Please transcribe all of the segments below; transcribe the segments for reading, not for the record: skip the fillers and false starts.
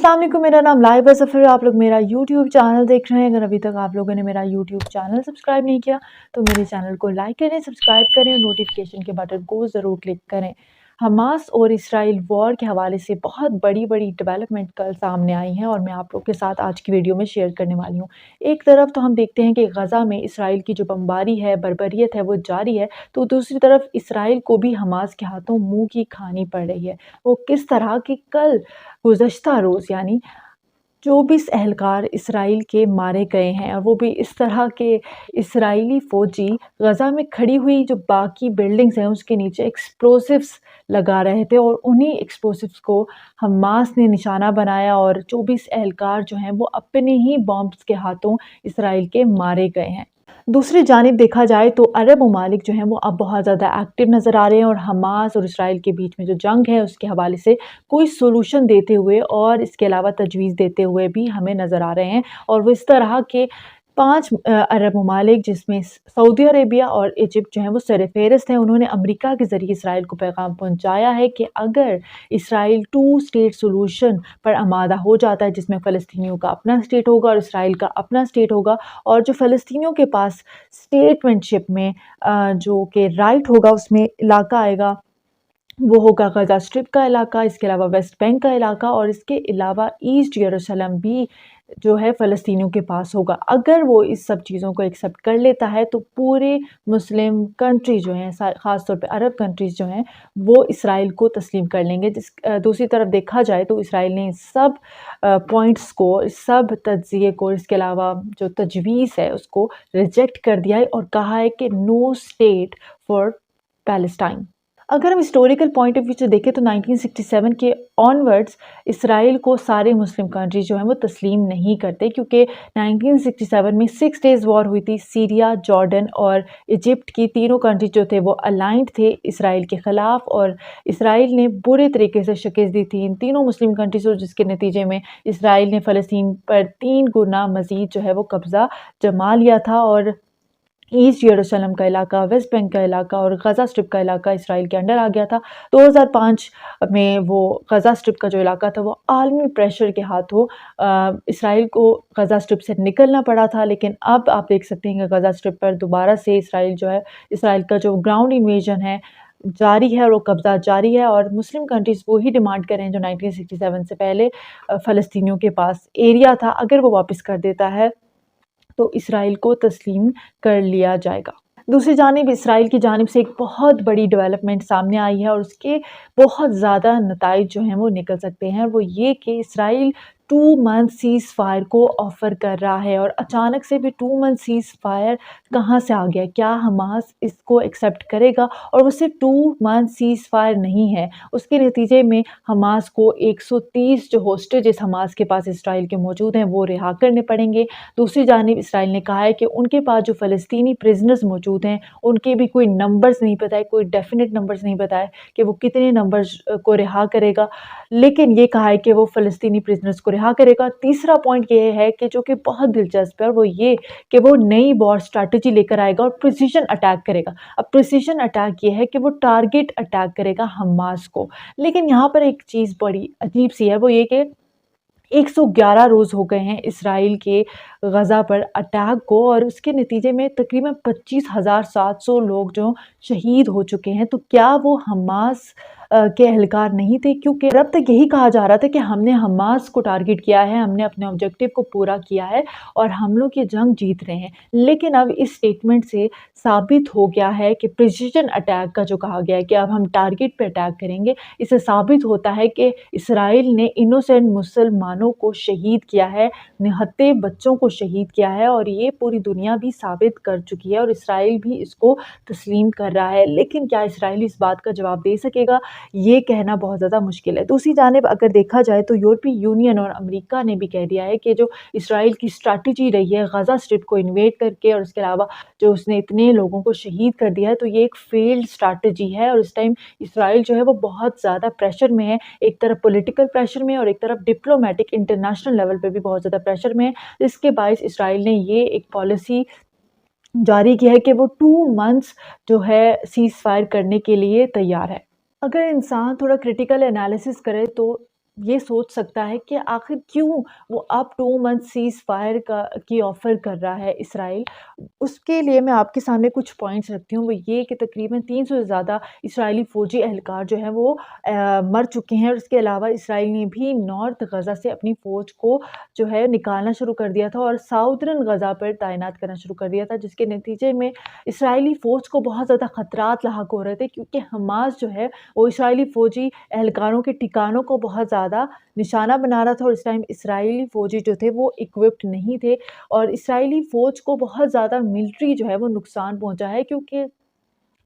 अस्सलाम वालेकुम, मेरा नाम लाइबा ज़फ़र, आप लोग मेरा यूट्यूब चैनल देख रहे हैं। अगर अभी तक आप लोगों ने मेरा यूट्यूब चैनल सब्सक्राइब नहीं किया तो मेरे चैनल को लाइक करें, सब्सक्राइब करें और नोटिफिकेशन के बटन को ज़रूर क्लिक करें। हमास और इसराइल वॉर के हवाले से बहुत बड़ी डेवलपमेंट कल सामने आई हैं और मैं आप लोग के साथ आज की वीडियो में शेयर करने वाली हूँ। एक तरफ तो हम देखते हैं कि गज़ा में इसराइल की जो बमबारी है, बर्बरियत है, वो जारी है, तो दूसरी तरफ इसराइल को भी हमास के हाथों मुँह की खानी पड़ रही है। वो किस तरह कि कल गुज़श्ता रोज़ यानी 24 एहलकार इसराइल के मारे गए हैं और वो भी इस तरह के इसराइली फ़ौजी गज़ा में खड़ी हुई जो बाकी बिल्डिंग्स हैं उसके नीचे एक्सप्लोसिव्स लगा रहे थे और उन्हीं एक्सप्लोसिव्स को हमास ने निशाना बनाया और 24 एहलकार जो हैं वो अपने ही बॉम्ब्स के हाथों इसराइल के मारे गए हैं। दूसरी जानिब देखा जाए तो अरब ममालिक जो हैं वो अब बहुत ज़्यादा एक्टिव नज़र आ रहे हैं और हमास और इसराइल के बीच में जो जंग है उसके हवाले से कोई सोल्यूशन देते हुए और इसके अलावा तजवीज़ देते हुए भी हमें नज़र आ रहे हैं। और वो इस तरह के 5 अरब ममालिक जिसमें सऊदी अरेबिया और इजिप्ट जो हैं वो सरफ़हरिस्त हैं। उन्होंने अमेरिका के ज़रिए इसराइल को पैगाम पहुँचाया है कि अगर इसराइल 2 स्टेट सोल्यूशन पर आमादा हो जाता है, जिसमें फ़लस्तीनियों का अपना स्टेट होगा और इसराइल का अपना स्टेट होगा, और जो फ़लस्तीनियों के पास स्टेटमेंटशिप में जो कि राइट होगा उसमें इलाका आएगा, वो होगा गज़ा स्ट्रिप का इलाका, इसके अलावा वेस्ट बैंक का इलाका और इसके अलावा ईस्ट यरूशलेम भी जो है फ़लस्तीनियों के पास होगा। अगर वो इस सब चीज़ों को एक्सेप्ट कर लेता है तो पूरे मुस्लिम कंट्री जो हैं, ख़ास तौर पे अरब कंट्रीज़ जो हैं, वो इसराइल को तस्लीम कर लेंगे। दूसरी तरफ देखा जाए तो इसराइल ने इस सब पॉइंट्स को, इस सब तज्ज़िये को, इसके अलावा जो तजवीज़ है उसको रिजेक्ट कर दिया है और कहा है कि नो स्टेट फॉर पैलेस्टाइन। अगर हम हिस्टोरिकल पॉइंट ऑफ व्यू से देखें तो 1967 के ऑनवर्ड्स इसराइल को सारे मुस्लिम कंट्रीज जो हैं वो तस्लीम नहीं करते, क्योंकि 1967 में 6 डेज़ वॉर हुई थी। सीरिया, जॉर्डन और इजिप्ट की तीनों कंट्रीज जो थे वो अलाइंड थे इसराइल के ख़िलाफ़ और इसराइल ने बुरे तरीके से शिकस्त दी थी इन तीनों मुस्लिम कंट्रीज़, और जिसके नतीजे में इसराइल ने फ़लस्तीन पर 3 गुना मज़ीद जो है वो कब्ज़ा जमा लिया था और ईस्ट यरूशलेम का इलाका, वेस्ट बैंक का इलाका और गज़ा स्ट्रिप का इलाका इसराइल के अंडर आ गया था। 2005 में वो गज़ा स्ट्रिप का जो इलाका था वो आलमी प्रेशर के हाथों इसराइल को गज़ा स्ट्रिप से निकलना पड़ा था। लेकिन अब आप देख सकते हैं कि गज़ा स्ट्रिप पर दोबारा से इसराइल जो है, इसराइल का जो ग्राउंड इन्वेजन है जारी है और वो कब्ज़ा जारी है और मुस्लिम कंट्रीज़ वही डिमांड कर रहे हैं जो 1967 से पहले फ़लस्तीनियों के पास एरिया था। अगर वो वापस कर देता है तो इसराइल को तस्लीम कर लिया जाएगा। दूसरी जानिब इसराइल की जानिब से एक बहुत बड़ी डेवलपमेंट सामने आई है और उसके बहुत ज़्यादा नताइज जो हैं वो निकल सकते हैं। वो ये कि इसराइल 2 मंथ सीज़ फायर को ऑफ़र कर रहा है और अचानक से भी 2 मंथ सीज़ फायर कहाँ से आ गया? क्या हमास इसको एक्सेप्ट करेगा? और वो सिर्फ 2 मंथ सीज़ फायर नहीं है, उसके नतीजे में हमास को 130 जो होस्टेजेस हमास के पास इसराइल के मौजूद हैं वो रिहा करने पड़ेंगे। दूसरी जानिब इसराइल ने कहा है कि उनके पास जो फ़लस्तीनी प्रिजनर्स मौजूद हैं उनके भी कोई नंबर्स नहीं पता है, कोई डेफिनेट नंबर्स नहीं पता है कि वो कितने नंबर्स को रिहा करेगा, लेकिन ये कहा है कि वो फ़लस्तीनी प्रिजनर्स को रिहा करेगा। तीसरा पॉइंट ये है कि जो कि बहुत दिलचस्प है और वो ये कि वो नई वॉर स्ट्रैटेजी लेकर आएगा और प्रिसिशन अटैक करेगा। अब प्रिसिशन अटैक ये है कि वो टारगेट अटैक करेगा हमास को। लेकिन यहाँ पर एक चीज़ बड़ी अजीब सी है, वो ये कि 111 रोज़ हो गए हैं इसराइल के गज़ा पर अटैक को और उसके नतीजे में तकरीबन 25,700 लोग जो शहीद हो चुके हैं। तो क्या वो हमास के एहलकार नहीं थे? क्योंकि अब तक यही कहा जा रहा था कि हमने हमास को टारगेट किया है, हमने अपने ऑब्जेक्टिव को पूरा किया है और हम लोग ये जंग जीत रहे हैं। लेकिन अब इस स्टेटमेंट से साबित हो गया है कि प्रिसिशन अटैक का जो कहा गया है कि अब हम टारगेट पे अटैक करेंगे, इससे साबित होता है कि इसराइल ने इनोसेंट मुसलमानों को शहीद किया है, निहत्थे बच्चों को शहीद किया है और ये पूरी दुनिया भी साबित कर चुकी है और इसराइल भी इसको तस्लीम कर रहा है। लेकिन क्या इसराइल इस बात का जवाब दे सकेगा? ये कहना बहुत ज़्यादा मुश्किल है। दूसरी जानिब अगर देखा जाए तो यूरोपीय यूनियन और अमेरिका ने भी कह दिया है कि जो इसराइल की स्ट्रैटेजी रही है गज़ा स्ट्रिप को इन्वेड करके और इसके अलावा जो उसने इतने लोगों को शहीद कर दिया है, तो ये एक फेल्ड स्ट्रैटेजी है और इस टाइम इसराइल जो है वो बहुत ज़्यादा प्रेशर में है। एक तरफ पॉलिटिकल प्रेशर में और एक तरफ डिप्लोमेटिक इंटरनेशनल लेवल पे भी बहुत ज़्यादा प्रेशर में है। इसके बायस इसराइल ने ये एक पॉलिसी जारी की है कि वो 2 मंथ्स जो है सीज़ फायर करने के लिए तैयार है। अगर इंसान थोड़ा क्रिटिकल एनालिसिस करे तो یہ سوچ سکتا ہے کہ آخر کیوں وہ اب 2 منتھ سیز فائر کی آفر کر رہا ہے اسرائیل۔ اس کے لیے میں آپ کے سامنے کچھ پوائنٹس رکھتی ہوں، وہ یہ کہ تقریباً 300 سے زیادہ اسرائیلی فوجی اہلکار جو ہیں وہ مر چکے ہیں، اور اس کے علاوہ اسرائیل نے بھی نارتھ غزہ سے اپنی فوج کو جو ہے نکالنا شروع کر دیا تھا اور ساؤدرن غزہ پر تعینات کرنا شروع کر دیا تھا، جس کے نتیجے میں اسرائیلی فوج کو بہت زیادہ خطرات لاحق ہو رہے تھے، کیونکہ حماس جو ہے وہ اسرائیلی فوجی اہلکاروں کے ٹھکانوں کو بہت زیادہ نشانہ بنا رہا تھا، اور اس ٹائم اسرائیلی فوجی جو تھے وہ اکوپڈ نہیں تھے، اور اسرائیلی فوج کو بہت زیادہ ملٹری جو ہے وہ نقصان پہنچا ہے، کیونکہ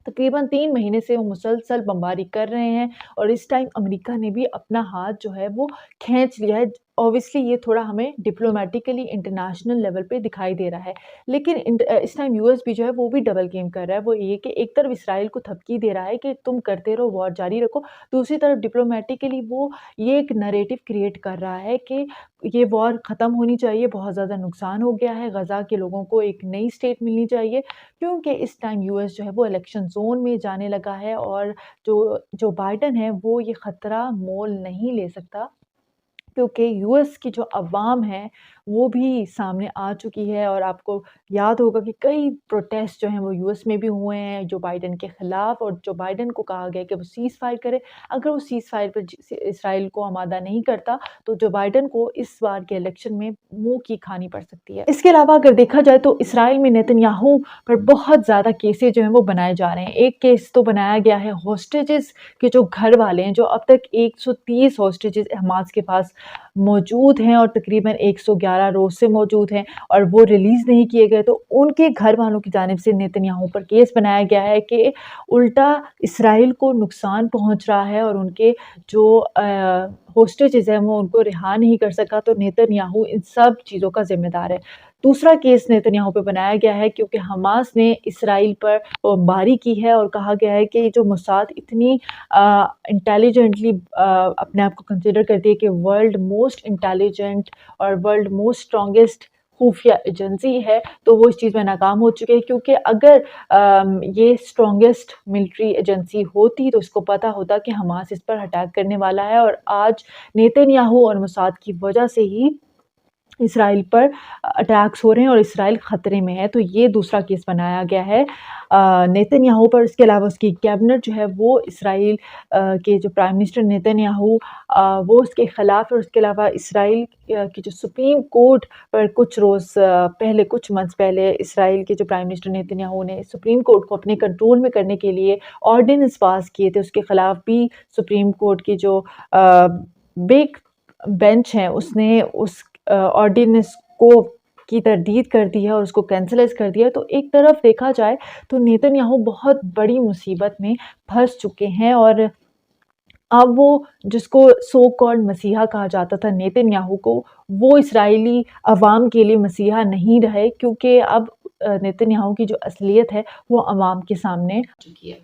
تقریباً 3 مہینے سے وہ مسلسل بمباری کر رہے ہیں، اور اس ٹائم امریکہ نے بھی اپنا ہاتھ جو ہے وہ کھینچ لیا ہے۔ اوبویسلی یہ تھوڑا ہمیں ڈپلومیٹیکلی انٹرنیشنل لیول پہ دکھائی دے رہا ہے، لیکن اس ٹائم یو ایس بھی جو ہے وہ بھی ڈبل گیم کر رہا ہے۔ وہ یہ کہ ایک طرف اسرائیل کو دھمکی دے رہا ہے کہ تم کرتے رہو، وار جاری رکھو، دوسری طرف ڈپلومیٹیکلی وہ یہ ایک نریٹو کریٹ کر رہا ہے کہ یہ وار ختم ہونی چاہیے، بہت زیادہ نقصان ہو گیا ہے، غزہ کے لوگوں کو ایک نئی اسٹیٹ ملنی چاہیے، کیونکہ اس ٹائم یو ایس جو ہے وہ الیکشن زون میں جانے لگا ہے، اور جو بائیڈن ہے وہ یہ خطرہ مول نہیں لے سکتا، کیونکہ یو ایس کی جو عوام ہے وہ بھی سامنے آ چکی ہے، اور آپ کو یاد ہوگا کہ کئی پروٹیسٹ جو ہیں وہ یو ایس میں بھی ہوئے ہیں جو بائیڈن کے خلاف، اور جو بائیڈن کو کہا گیا کہ وہ سیز فائر کرے۔ اگر وہ سیز فائر پر اسرائیل کو آمادہ نہیں کرتا تو جو بائیڈن کو اس بار کے الیکشن میں منہ کی کھانی پڑ سکتی ہے۔ اس کے علاوہ اگر دیکھا جائے تو اسرائیل میں نیتن یاہو پر بہت زیادہ کیسز جو ہیں وہ بنائے جا رہے ہیں۔ ایک کیس تو بنایا گیا ہے ہوسٹیجز کے جو گھر والے ہیں، جو اب تک 130 ہوسٹیجز حماس کے پاس موجود ہیں اور تقریباً 111 روز سے موجود ہیں، اور وہ ریلیز نہیں کیے گئے، تو ان کے گھر والوں کی جانب سے نیتن یاہو پر کیس بنایا گیا ہے کہ الٹا اسرائیل کو نقصان پہنچ رہا ہے، اور ان کے جو ہوسٹیجز ہیں وہ ان کو رہا نہیں کر سکا، تو نیتن یاہو ان سب چیزوں کا ذمہ دار ہے۔ دوسرا کیس نیتن یاہو پہ بنایا گیا ہے کیونکہ حماس نے اسرائیل پر بمباری کی ہے، اور کہا گیا ہے کہ جو موساد اتنی انٹیلیجنٹلی اپنے آپ کو کنسیڈر کرتی ہے کہ ورلڈ موسٹ انٹیلیجنٹ اور ورلڈ موسٹ اسٹرانگسٹ خفیہ ایجنسی ہے، تو وہ اس چیز میں ناکام ہو چکے ہیں، کیونکہ اگر یہ اسٹرانگسٹ ملٹری ایجنسی ہوتی تو اس کو پتہ ہوتا کہ حماس اس پر اٹیک کرنے والا ہے، اور آج نیتن یاہو اور موساد کی وجہ سے ہی اسرائیل پر اٹیکس ہو رہے ہیں اور اسرائیل خطرے میں ہے۔ تو یہ دوسرا کیس بنایا گیا ہے نیتن یاہو پر۔ اس کے علاوہ اس کی کیبنٹ جو ہے وہ اسرائیل کے جو پرائم منسٹر نیتن یاہو وہ اس کے خلاف ہے، اور اس کے علاوہ اسرائیل کی جو سپریم کورٹ پر کچھ منتھس پہلے اسرائیل کے جو پرائم منسٹر نیتن یاہو نے سپریم کورٹ کو اپنے کنٹرول میں کرنے کے لیے آرڈیننس پاس کیے تھے، اس کے خلاف بھی سپریم کورٹ کی جو بگ بینچ ہے اس نے اس آرڈیننس کی تردید کر دی ہے اور اس کو کینسلائز کر دیا ہے۔ تو ایک طرف دیکھا جائے تو نیتن یاہو بہت بڑی مصیبت میں پھنس چکے ہیں، اور اب وہ جس کو سو کالڈ مسیحا کہا جاتا تھا نیتن یاہو کو، وہ اسرائیلی عوام کے لیے مسیحا نہیں رہے، کیونکہ اب نیتن یاہو کی جو اصلیت ہے وہ عوام کے سامنے چکی ہے۔